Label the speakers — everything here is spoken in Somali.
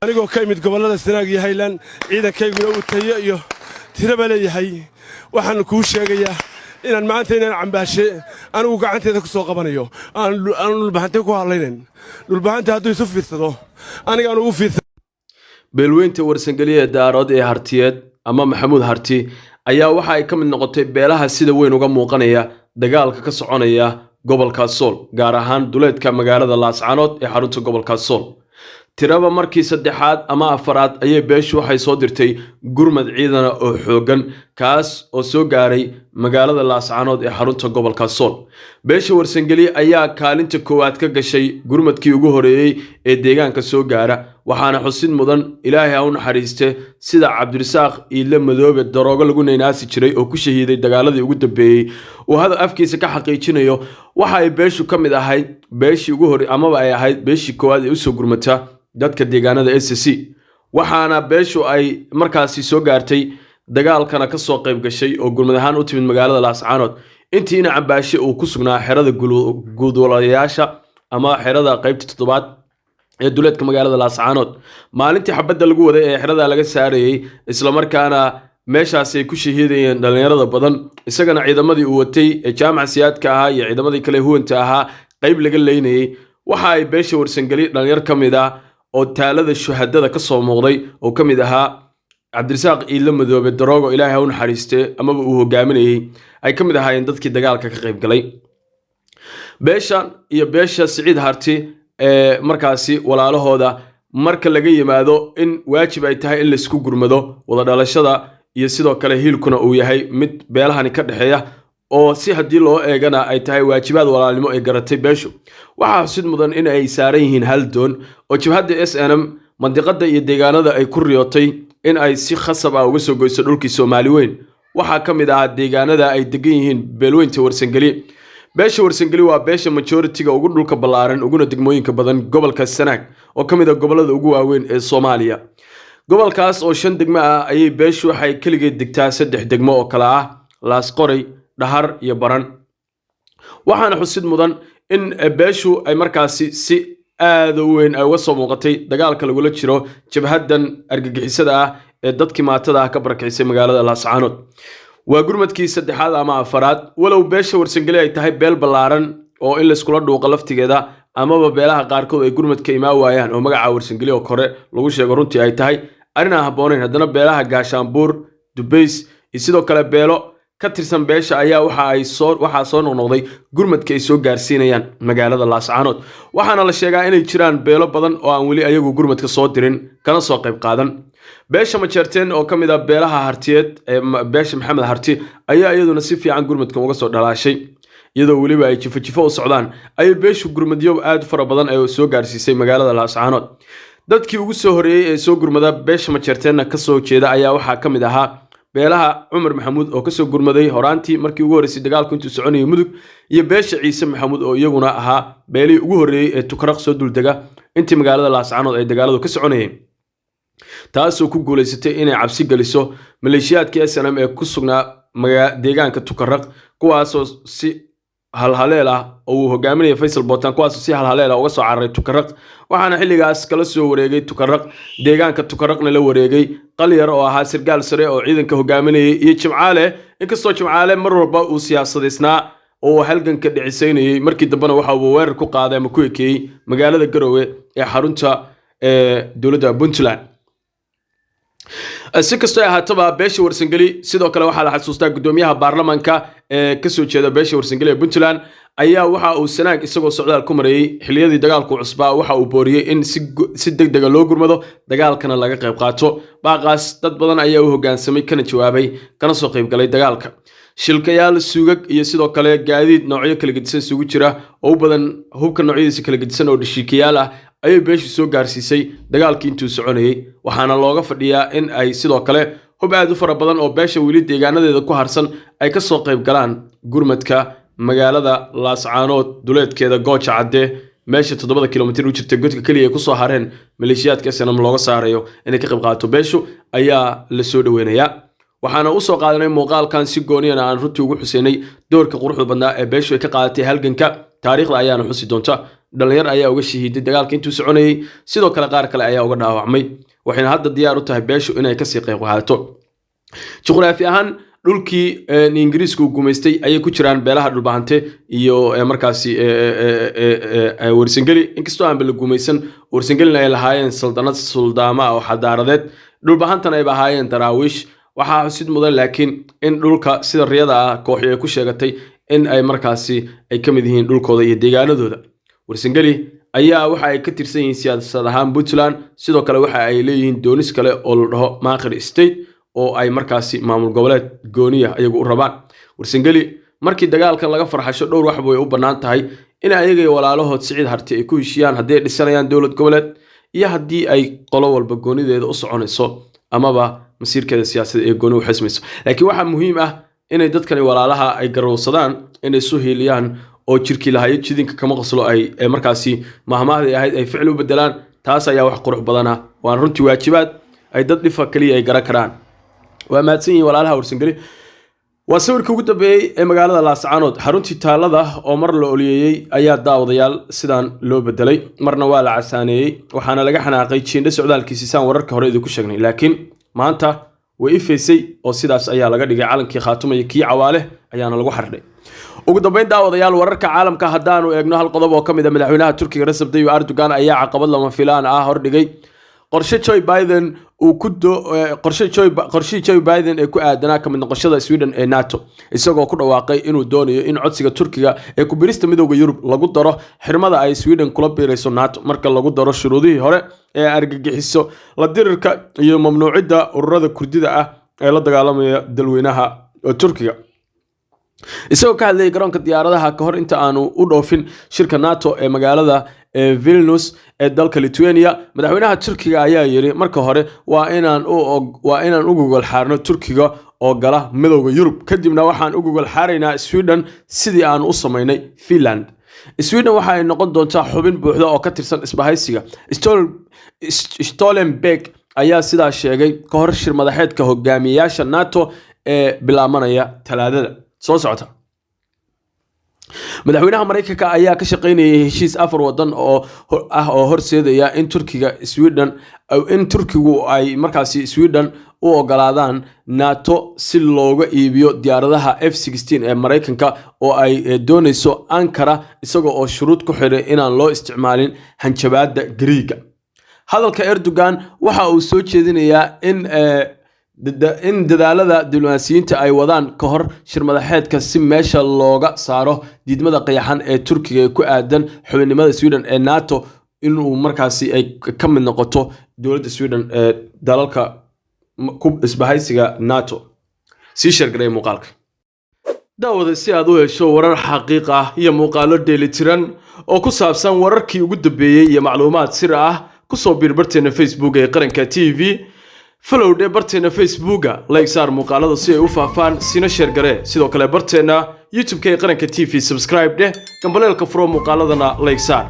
Speaker 1: anigoo ka imid gobolada Sanaag iyo Highland ciidankaygu uu tayo iyo tiraba leeyahay waxaan kuu sheegayaa inaan maanta inaan cambaashe anigu gacanteeda ku soo qabanayo aan dhulbaxantay ku hadlaynayn dhulbaxanta hadduu isu fiirsado aniga aan ugu fiirsan
Speaker 2: beelweynta warsangeliye daarood ee hartiyeed ama maxamuud harti ayaa waxa ay ka mid noqotay beelaha sida weyn uga muuqanaya dagaalka ka soconaya gobolka Sool gaar ahaan duleedka magaalada Laascaanood ee xarunta gobolka Sool tiraba markii saddexaad ama afaraad ayay beeshu waxay soo dirtay gurmad ciidan oo xoogan kaas oo soo gaaray magaalada Laascaanood ee xarunta gobolka Sool beesha warsangeliye ayaa kaalinta koowaad ka gashay gurmadkii ugu horeeyay ee deegaanka soo gaara waxaana xusid mudan Ilaahay ha u naxariiste sida Cabdirasaaq Iile Madoobe daroogo lagu neynaasi jiray oo ku shahiiday dagaaladii ugu dambeeyay oo hada afkiisa ka xaqiijinayo waxa ay beeshu ka mid ahayd beeshii ugu horeeyay ama ay ahayd beeshii koowaad ee u soo gurmata dadka deegaanada SSC waxaana beeshu ay markaasi soo gaartay dagaalkana ka soo qayb gashay oo gurmad ahaan u timid magaalada Laascaanood intiina cambaashe uu ku sugnaa xerada guudwalayaasha ama xerada qaybta 7 ee duleedka magaalada Laascaanood maalintii xabadda lagu waday ee xerada laga saarayay isla markaana meeshaas ay ku shahiidayeen dhalinyarada badan isagana ciidamadii uu watay ee jaamacsiyaadka ahaa iyo ciidamadii kale huwanta ahaa qayb laga leynayay waxa ay beesha warsangeliye dhalinyar kamid ah oo taalada shuhadada ka soo muuqday oo kamid ahaa Cabdirasaaq Iile Madoobe daroogo Ilaahay ha u naxariiste ama uu hogaaminayay ay kamid ahaayeen dadkii dagaalka ka qayb galay beeshan iyo beesha Siciid Harti ee markaasi walaalahooda marka laga yimaado in waajib ay tahay in la isku gurmado wada dhalashada iyo sidoo kale hiilkuna uu yahay mid beelahani ka dhaxeeya oo si hadii loo eegana ay tahay waajibaad walaalnimo ay garatay beeshu waxa xusid mudan in ay saaran yihiin hal doon oo jabhadda SNM mandiqada iyo deegaanada ay ku riyootay in ay si khasab ah uga soo goyso dhulkii Soomaali weyn waxa kamid ah deegaanada ay degan yihiin beelweynta warsangeliye beesha warsangeliye waa beesha majority-ga ugu dhulka ballaaran uguna degmooyinka badan gobolka Sanaag oo kamid ah gobolada ugu waaweyn ee Soomaaliya gobolkaas oo 5 degmo ah ayay beeshu waxay kaligeed degtaa 3 degmo oo kala ah Laasqoray Dhahar iyo Baran waxaana xusid mudan in beeshu ay markaasi si aad u weyn ay uga soo muuqatay dagaalka lagu jiro jabhadan argagixisada ah ee dadkii maatada ah ka barakaysay magaalada Laascaanood waa gurmadkii saddexaad ama afaraad walow beesha warsangeliye ay tahay beel ballaaran oo in la isku dhuuqa laftigeeda ama beelaha qaarkood ay gurmadka imaa waayaan oo magaca warsangeliye oo kore lagu sheego runtii ay tahay arina habooneyn haddana beelaha Gaashaanbuur Dubays iyo sidoo kale beelo ka tirsan beesha ayaa waxa soo noqday gurmadka ay soo gaarsiinayaan magaalada Laascaanood waxaana la sheegaa inay jiraan beelo badan oo aan wali ayagu gurmadka soo dirin kana soo qayb qaadan beesha majeerteen oo kamid ah beelaha hartiyeed ee beesha Maxamed Harti ayaa iyaduna si fiican gurmadka uga soo dhalaashay iyadoo waliba ay jifo u socdaan ay beeshu gurmadyo aad fara badan ay soo gaarsiisay magaalada Laascaanood dadkii ugu soo horeeyay ee soo gurmada beesha majeerteen ka soo jeeda ayaa waxa kamid ahaa beelaha Umar Maxamuud oo ka soo gurmaday horaantii markii ugu horeysay dagaalku intuu soconayay mudug iyo beesha Ciise Maxamuud oo iyaguna ahaa beelii ugu horeeyay ee Tukaraq soo duldega intii magaalada Laascaanood ay dagaaladu ka soconayeen taasoo ku guuleysatay inay cabsi galiso maleeshiyaadka SNM ee ku sugnaa deegaanka Tukaraq kuwaasoo si halhaleel ah oo hogaaminaya Faysal Bootan kuwaasoo si halhaleel ah uga soo cararay Tukaraq waxaana xilligaas kala soo wareegay Tukaraq deegaanka Tukaraqna la wareegay qaliyar oo ahaa sirgaal sare oo ciidanka hogaaminayay iyo Jimcaale inkastoo Jimcaale mar walba uu siyaasadeysnaa oo halganka dhicisaynayay markii dambana waxa uu weerar ku qaaday ama ku ekeeyay magaalada Garowe ee xarunta dowladda Puntland si kastoo ay ahaataba beesha warsangeliye sidoo kale waxaa la xasuustaa gudoomiyaha baarlamaanka ee ka soo jeeda beesha warsangeliye Puntland ayaa waxa uu Sanaag isagoo socdaal ku marayay xiliyadii dagaalku cusbaa waxa uu booriyay in si degdeg ah loo gurmado dagaalkana laga qayb qaato baaqaas dad badan ayaa u hoggaansamay kana jawaabay kana soo qayb galay dagaalka shilkayaal suugag iyo sidoo kale gaadiid noocyo kala gedisan isugu jira oo badan hubka noocyadiisa kala gedisan oo dhashiikayaal ah ayay beeshu soo gaarsiisay dagaalkii intuu soconayay waxaana looga fadhiyaa in ay sidoo kale hub aad u fara badan oo beesha wili deegaanadeeda ku harsan ay ka soo qayb galaan gurmadka magaalada Laascaanood duleedkeeda Gooja Cadde meesha 7 kiiloomitir u jirta godka kaliya ay ku soo hareen maleeshiyaadka SNM looga saarayo inay ka qayb qaato beeshu ayaa la soo dhaweynaya waxaana u soo qaadanay muuqaalkan si gooniyana aan runtii ugu xuseynay doorka quruxda badnaa ee beeshu ay ka qaadatay halganka taariikhda ayaana xusi doonta dhalinyar ayaa uga shahiiday dagaalka intuu soconayay sidoo kale qaar kale ayaa uga dhaawacmay waxayna hadda diyaar u tahay beeshu inay ka sii qayb qaadato juqraafi ahaan dhulkii ingiriisku gumaystay ayay ku jiraan beelaha dhulbahante iyo markaasi warsangeli inkastoo aan la gumaysan warsangelina ay lahaayeen saldanad suldaama oo xadaaradeed dhulbahantana ay ahaayeen daraawiish waxaa xusid mudan laakiin in dhulka sida riyada ah kooxi ay ku sheegatay in ay markaasi ay ka mid yihiin dhulkooda iyo deegaanadooda warsangeli ayaa waxa ay ka tirsan yihiin siyaasad ahaan Puntland sidoo kale waxa ay leeyihiin doonis kale oo la dhaho Maakhir State oo ay markaasi maamul goboleed gooniya ayagu u rabaan warsangeli markii dagaalkan laga farxasho dhowr wax way u banaan tahay in ayaga iyo walaalahood Siciid Harti ay ku heshiyaan haddii ay dhisanayaan dawlad goboleed iyo haddii ay qolo walba goonideeda u soconayso amaba masiirkeeda siyaasadeed ee gooni u xismayso laakiin waxa muhiim ah inay dadkani walaalaha ay garowsadaan inay soo heeliyaan oo jirkii lahayd jidinka kama qoslo ay markaasi mahmaahday ahayd ay ficil u bedelaan taas ayaa wax qurux badan ah waan runtii waajibaad ay dad dhifa kaliya ay garan karaan waa maadsan yihiin walaalaha warsangeli waa sawirka ugu dambeeyay ee magaalada Laascaanood xaruntii taalada oo mar la oliyay ayaa daawadayaal sidaan loo bedelay marna waa la casaaneeyay waxaana laga xanaaqay jiindha socdaalkiisa saan wararka hore idinku sheegnay laakiin maanta way ifeysay oo sidaas ayaa laga dhigay calankii Khaatumo iyo kii Cawaale ayaana lagu xardhay ugu dambeyn daawadayaal wararka caalamka haddaanu eegno hal qodob oo kamid ah madaxweynaha Turkiga Recep Tayyip Erdogan ayaa caqabad lama filaan ah hordhigay qorshe Joe Biden uu ku qorshe Joe Biden ee ku aadanaa kamid noqoshada Sweden ee NATO isagoo ku dhawaaqay inuu doonayo in codsiga Turkiga ee ku birista midowga Yurub lagu daro xirmada ay Sweden kula biirayso NATO marka lagu daro shuruudihii hore ee argagixiso la dirirka iyo mamnuucidda ururada Kurdida ah ee la dagaalamaya dalweynaha Turkiga isagoo ka hadlayay garoonka diyaaradaha ka hor inta aanu u dhoofin shirka NATO ee magaalada Vilnius ee dalka Lithuania madaxweynaha Turkiga ayaa yiri marka hore waa inaan u gogol xaarno Turkiga oo gala midowga Yurub kadibna waxaan u gogol xaaraynaa Sweden sidii aan u sameynay Finland Sweden waxa ay noqon doontaa xubin buuxda oo ka tirsan isbahaysiga Stoltenberg ayaa sidaa sheegay ka hor shir madaxeedka hogaamiyayaasha NATO ee bilaabanaya Talaadada soo socota madaxweynaha Mareykanka ayaa ka shaqeynayay heshiis afar wadan oo horseedaya in Turkiga Sweden in Turkigu ay markaasi Sweden u ogolaadaan NATO si looga iibiyo diyaaradaha F-16 ee Mareykanka oo ay doonayso Ankara isagoo oo shuruud ku xiray inaan loo isticmaalin hanjabaadda Greega hadalka Erdogan waxa uu soo jeedinayaa in dadaalada diblomaasiyiinta ay wadaan ka hor shir madaxeedka si meesha looga saaro diidmada qayaxan ee Turkiga ee ku aadan xubinimada Sweden ee NATO inuu markaasi ay ka mid noqoto dawladda Sweden ee dalalka ku isbahaysiga NATO si shargalay muuqaalka daawada si aad u hesho warar xaqiiq ah iyo muuqaalo dheelitiran oo ku saabsan wararkii ugu dambeeyay iyo macluumaad sir ah ku soo biirbarteena Facebook ee qaranka TV follow de barteena Facebooka like saar muuqaalada si ay u faafaan sina share gare sidoo kale barteena YouTube-ka ee qaranka TV subscribe de gambaleelka furo muuqaaladana like saar